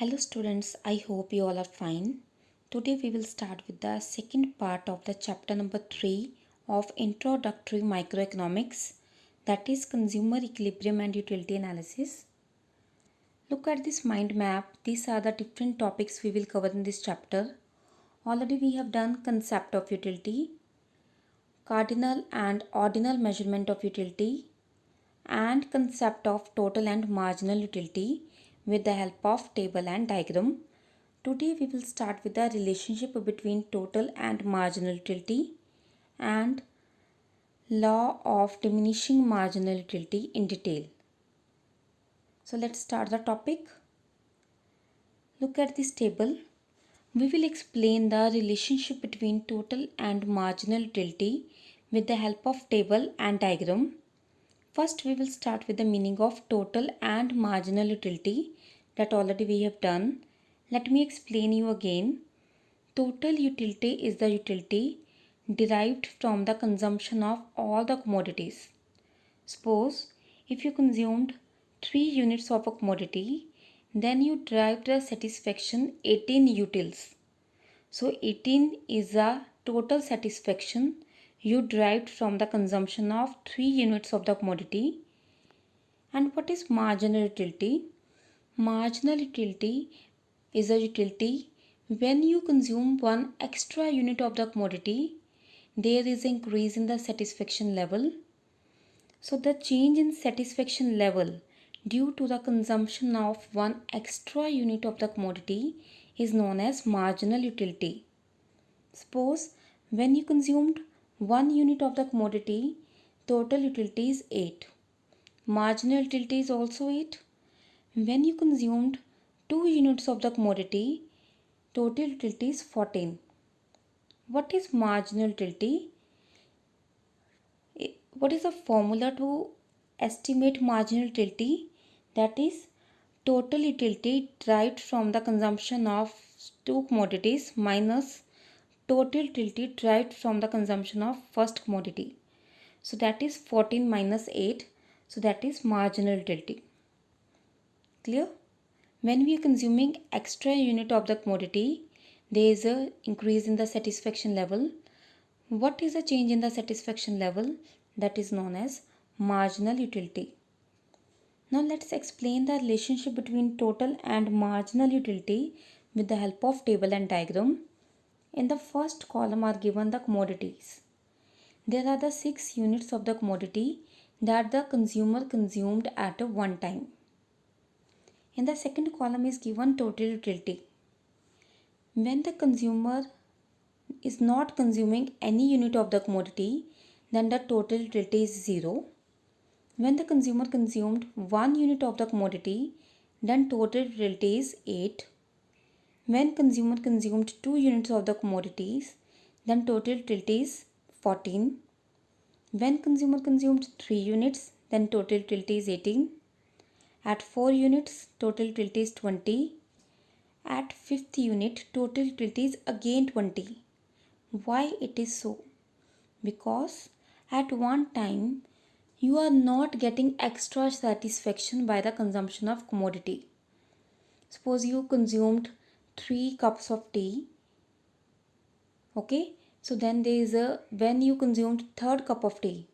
Hello students, I hope you all are fine. Today we will start with the second part of the chapter number 3 of Introductory Microeconomics, that is Consumer Equilibrium and Utility Analysis. Look at this mind map. These are the different topics we will cover in this chapter. Already we have done concept of utility, cardinal and ordinal measurement of utility, and concept of total and marginal utility with the help of table and diagram. Today we will start with the relationship between total and marginal utility and law of diminishing marginal utility in detail. So let's start the topic. Look at this table. We will explain the relationship between total and marginal utility with the help of table and diagram. First, we will start with the meaning of total and marginal utility that already we have done. Let me explain you again. Total utility is the utility derived from the consumption of all the commodities. Suppose if you consumed 3 units of a commodity, then you derived the satisfaction 18 utils. So 18 is the total satisfaction you derived from the consumption of 3 units of the commodity. And what is marginal utility? Marginal utility is a utility when you consume one extra unit of the commodity, there is an increase in the satisfaction level. So the change in satisfaction level due to the consumption of one extra unit of the commodity is known as marginal utility. Suppose when you consumed 1 unit of the commodity, total utility is 8. Marginal utility is also 8. When you consumed 2 units of the commodity, total utility is 14. What is marginal utility? What is the formula to estimate marginal utility? That is total utility derived from the consumption of 2 commodities minus total utility derived from the consumption of first commodity. So that is 14 minus 8. So that is marginal utility. Clear? When we are consuming extra unit of the commodity, there is a increase in the satisfaction level. What is the change in the satisfaction level? That is known as marginal utility. Now let's explain the relationship between total and marginal utility with the help of table and diagram. In the first column are given the commodities. There are the 6 units of the commodity that the consumer consumed at a one time. In the second column is given total utility. When the consumer is not consuming any unit of the commodity, then the total utility is 0. When the consumer consumed 1 unit of the commodity, then total utility is 8. When consumer consumed 2 units of the commodities, then total utility is 14. When consumer consumed 3 units, then total utility is 18. At 4 units, total utility is 20. At 5th unit, total utility is again 20. Why it is so? Because at one time, you are not getting extra satisfaction by the consumption of commodity. Suppose you consumed 3 cups of tea. Okay, so then there is a, when you consumed third cup of tea,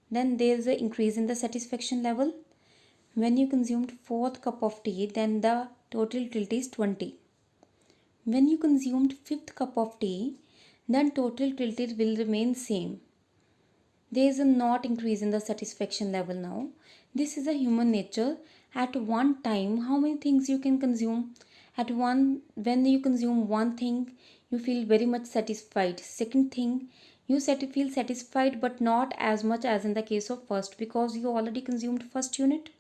then there is an increase in the satisfaction level. When you consumed fourth cup of tea, then the total utility is 20. When you consumed fifth cup of tea, then total utility will remain same. There is a not increase in the satisfaction level now. This is a human nature. At one time, how many things you can consume? At one, when you consume one thing, you feel very much satisfied. Second thing, you feel satisfied but not as much as in the case of first, because you already consumed first unit.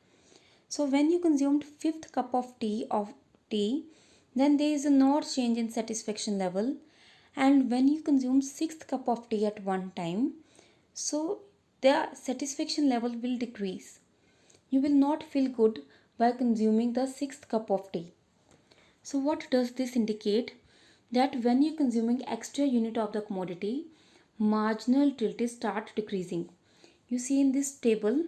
So when you consumed fifth cup of tea, then there is a not change in satisfaction level. And when you consume sixth cup of tea at one time, so the satisfaction level will decrease. You will not feel good by consuming the sixth cup of tea. So what does this indicate? That when you are consuming extra unit of the commodity, marginal utility start decreasing. You see in this table,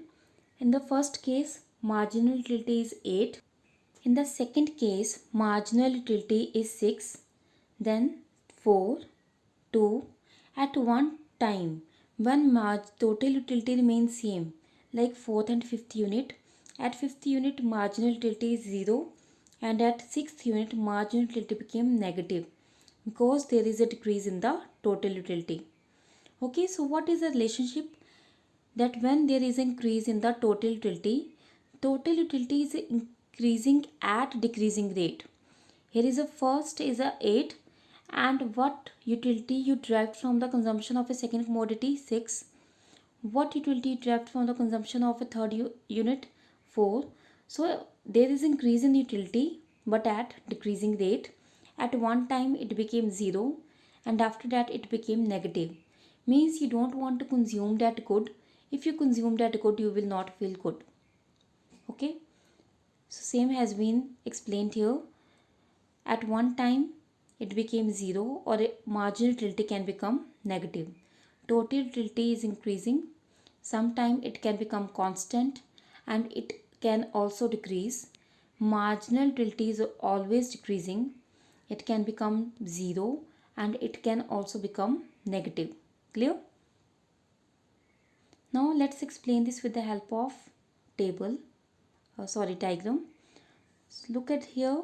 in the first case, marginal utility is 8. In the second case, marginal utility is 6, then 4, 2. At one time, when total utility remains same, like 4th and 5th unit, at 5th unit marginal utility is 0, and at 6th unit marginal utility became negative because there is a decrease in the total utility. Okay, so what is the relationship? That when there is increase in the total utility is increasing at decreasing rate. Here is a first is a 8, and what utility you derived from the consumption of a second commodity? 6. What utility you derived from the consumption of a third unit? 4. So there is increase in utility but at decreasing rate. At one time it became 0, and after that it became negative. Means you don't want to consume that good. If you consume that good, you will not feel good. Okay, so same has been explained here. At one time it became 0, or a marginal utility can become negative. Total utility is increasing. Sometime it can become constant, and it can also decrease. Marginal utility is always decreasing. It can become 0, and it can also become negative. Clear? Now let's explain this with the help of diagram. So look at here.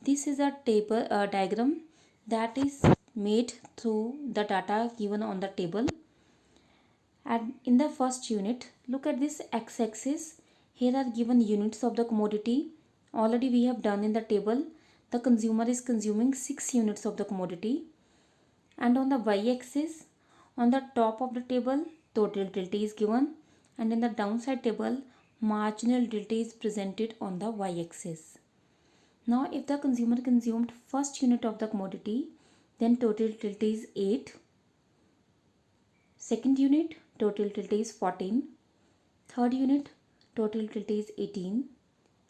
This is a diagram that is made through the data given on the table. And in the first unit, look at this x-axis. Here are given units of the commodity. Already we have done in the table. The consumer is consuming 6 units of the commodity. And on the y-axis, on the top of the table, total utility is given, and in the downside table, marginal utility is presented on the y-axis. Now if the consumer consumed first unit of the commodity, then total utility is 8. Second unit, total utility is 14. Third unit, total utility is 18.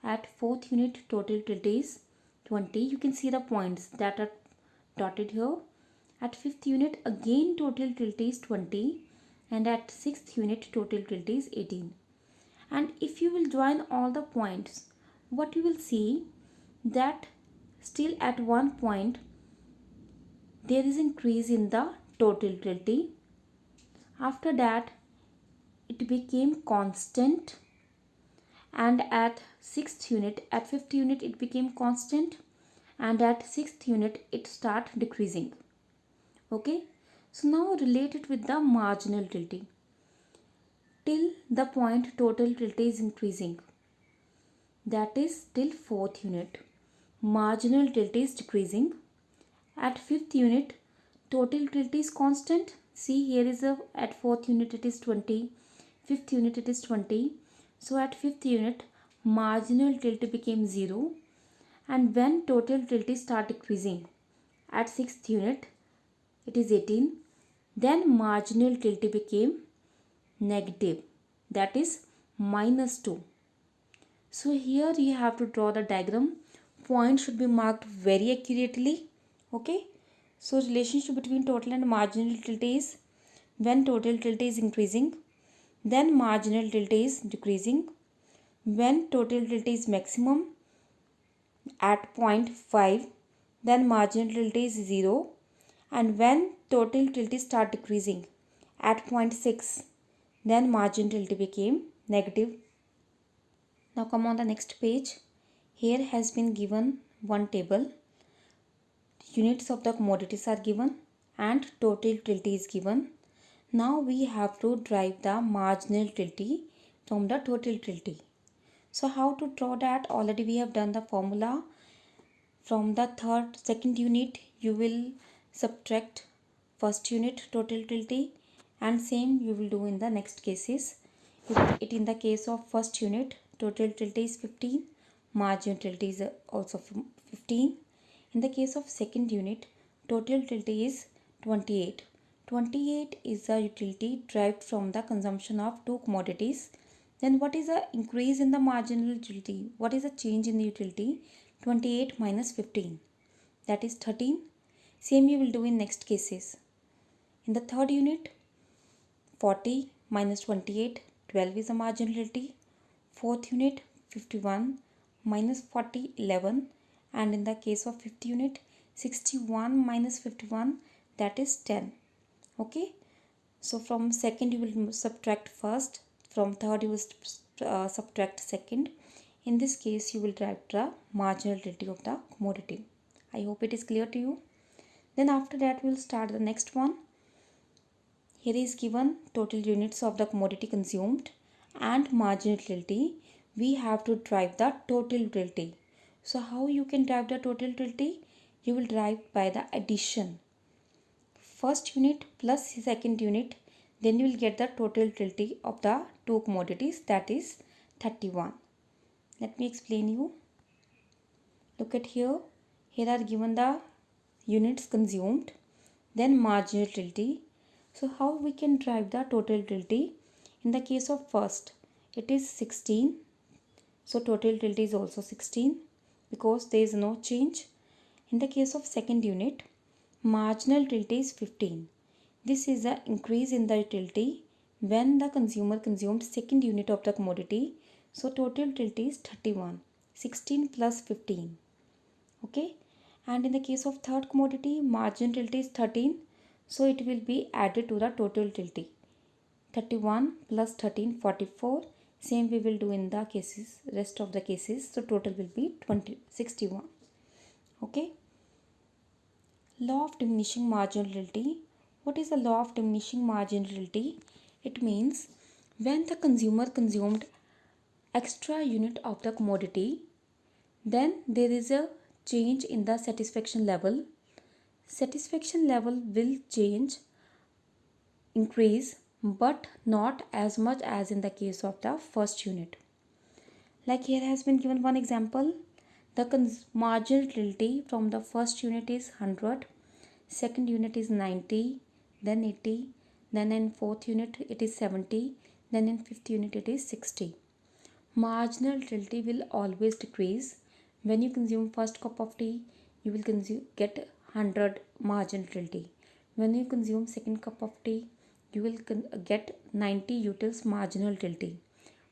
At fourth unit, total utility is 20. You can see the points that are dotted here. At fifth unit, again total utility is 20, and at sixth unit total utility is 18. And if you will join all the points, what you will see that still at one point there is increase in the total utility. After that it became constant, and at fifth unit it became constant, and at sixth unit it start decreasing. Okay, so now relate it with the marginal utility. Till the point total utility is increasing, that is till fourth unit, marginal utility is decreasing. At fifth unit, total utility is constant. See, here is at fourth unit it is 20, fifth unit it is 20. So at fifth unit, marginal utility became 0, and when total utility start decreasing, at sixth unit it is 18, then marginal utility became negative, that is -2. So here you have to draw the diagram. Points should be marked very accurately. Okay, so relationship between total and marginal utility is when total utility is increasing, then marginal utility is decreasing. When total utility is maximum at 0.5, then marginal utility is 0, and when total utility start decreasing at 0.6, then marginal utility became negative. Now come on the next page. Here has been given one table. Units of the commodities are given and total utility is given. Now we have to derive the marginal utility from the total utility. So how to draw that? Already we have done the formula. From the second unit you will subtract first unit total utility, and same you will do in the next cases. In the case of first unit, total utility is 15, marginal utility is also 15. In the case of second unit, total utility is 28. 28 is the utility derived from the consumption of two commodities. Then what is the increase in the marginal utility? What is the change in the utility? 28 minus 15, that is 13. Same you will do in next cases. In the third unit, 40 minus 28, 12 is the marginal utility. Fourth unit, 51 minus 40 11, and in the case of 50 unit 61 minus 51, that is 10. Okay, so from second you will subtract first, from third you will subtract second. In this case you will derive the marginal utility of the commodity. I hope it is clear to you. Then after that we will start the next one. Here is given total units of the commodity consumed and marginal utility. We have to derive the total utility. So how you can derive the total utility? You will derive by the addition. First unit plus second unit, then you will get the total utility of the two commodities, that is 31. Let me explain you. Look at here. Here are given the units consumed, then marginal utility. So how we can derive the total utility? In the case of first, it is 16. So total utility is also 16 because there is no change. In the case of second unit, marginal utility is 15. This is the increase in the utility when the consumer consumed second unit of the commodity. So total utility is 31. 16 plus 15. Okay, and in the case of third commodity, marginal utility is 13, so it will be added to the total utility. 31 plus 13, 44. Same we will do in the cases, rest of the cases. So total will be 61. Okay, law of diminishing marginal utility. What is the law of diminishing marginal utility? It means when the consumer consumed extra unit of the commodity, then there is a change in the satisfaction level. Satisfaction level will change, increase, but not as much as in the case of the first unit. Like here has been given one example. The marginal utility from the first unit is 100, second unit is 90, then 80, then in fourth unit it is 70, then in fifth unit it is 60. Marginal utility will always decrease. When you consume first cup of tea, you will get 100 marginal utility. When you consume second cup of tea, you will get 90 utils marginal utility.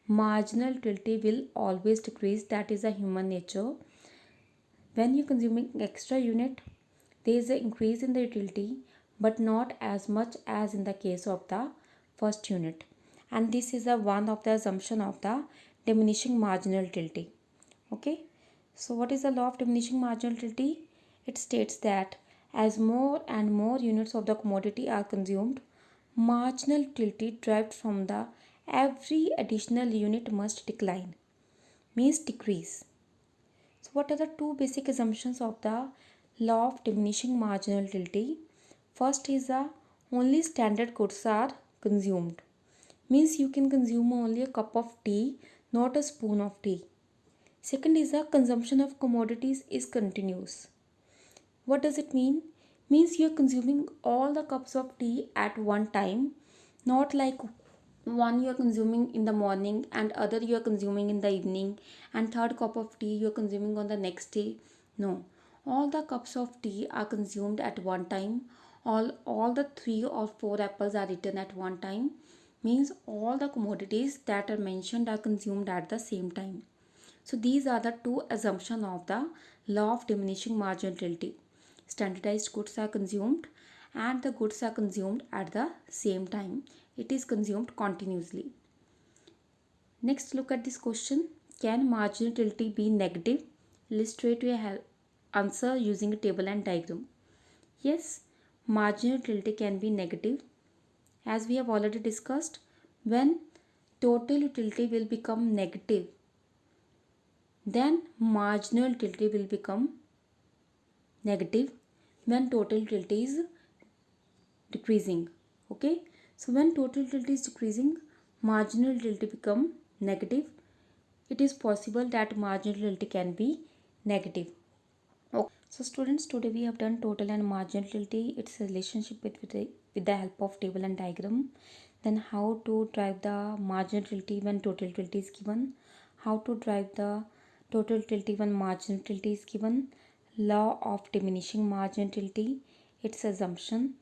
Marginal utility will always decrease. That is a human nature. When you consuming extra unit, there is an increase in the utility, but not as much as in the case of the first unit. And this is a one of the assumption of the diminishing marginal utility. Okay, so what is the law of diminishing marginal utility? It states that as more and more units of the commodity are consumed, marginal utility derived from the every additional unit must decline, means decrease. So what are the two basic assumptions of the law of diminishing marginal utility? First is the only standard goods are consumed, means you can consume only a cup of tea, not a spoon of tea. Second is the consumption of commodities is continuous. What does it mean? Means you are consuming all the cups of tea at one time, not like one you are consuming in the morning and other you are consuming in the evening and third cup of tea you are consuming on the next day. No, all the cups of tea are consumed at one time. All the 3 or 4 apples are eaten at one time, means all the commodities that are mentioned are consumed at the same time. So these are the two assumptions of the law of diminishing marginal utility. Standardized goods are consumed and the goods are consumed at the same time. It is consumed continuously. Next, look at this question. Can marginal utility be negative? Illustrate your answer using a table and diagram. Yes, marginal utility can be negative. As we have already discussed, when total utility will become negative, then marginal utility will become negative when total utility is decreasing. Okay, so when total utility is decreasing, marginal utility become negative. It is possible that marginal utility can be negative. Okay. So students, today we have done total and marginal utility, its relationship with the help of table and diagram. Then how to drive the marginal utility when total utility is given, how to drive the total utility when marginal utility is given, law of diminishing marginal utility, its assumption.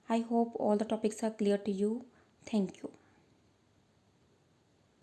I hope all the topics are clear to you. Thank you.